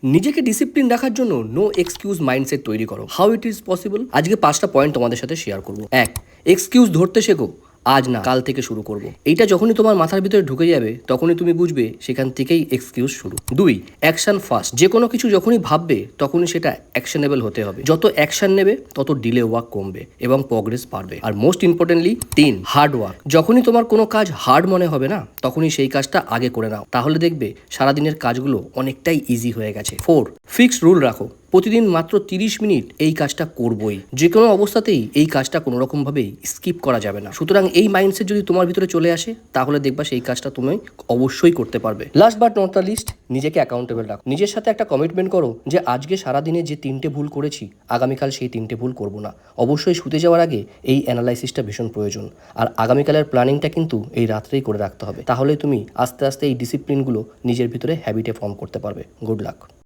নিজেকে ডিসিপ্লিন রাখার জন্য নো এক্সকিউজ মাইন্ডসেট তৈরি করো। How it is possible? আজকে 5টা পয়েন্ট তোমাদের সাথে শেয়ার করবো। 1, এক্সকিউজ ধরতে শেখো। আজ না, কাল থেকে শুরু করব। এইটা যখনই তোমার মাথার ভিতরে ঢুকে যাবে তখনই তুমি বুঝবে সেখান থেকেই এক্সকিউজ শুরু। 2, অ্যাকশন ফার্স্ট। যে কোনো কিছু যখনই ভাববে তখনই সেটা অ্যাকশনেবল হতে হবে। যত অ্যাকশন নেবে তত ডিলে ওয়ার্ক কমবে এবং প্রগ্রেস বাড়বে। আর মোস্ট ইম্পর্টেন্টলি 3, হার্ড ওয়ার্ক। যখনই তোমার কোনো কাজ হার্ড মনে হবে না, তখনই সেই কাজটা আগে করে নাও, তাহলে দেখবে সারাদিনের কাজগুলো অনেকটাই ইজি হয়ে গেছে। 4, ফিক্সড রুল রাখো। প্রতিদিন মাত্র 30 মিনিট এই কাজটা করবই। যে কোনো অবস্থাতেই এই কাজটা কোনো রকমভাবেই স্কিপ করা যাবে না। সুতরাং এই মাইন্ডসেট যদি তোমার ভিতরে চলে আসে তাহলে দেখবা সেই কাজটা তুমি অবশ্যই করতে পারবে। Last but not the least, নিজেকে অ্যাকাউন্টেবল রাখো। নিজের সাথে একটা কমিটমেন্ট করো যে আজকে সারাদিনে যে 3টে ভুল করেছি, আগামীকাল সেই 3টে ভুল করব না। অবশ্যই শুতে যাওয়ার আগে এই অ্যানালাইসিসটা ভীষণ প্রয়োজন। আর আগামীকালের প্ল্যানিংটা কিন্তু এই রাত্রেই করে রাখতে হবে। তাহলে তুমি আস্তে আস্তে এই ডিসিপ্লিনগুলো নিজের ভিতরে হ্যাবিটে ফর্ম করতে পারবে। Good luck.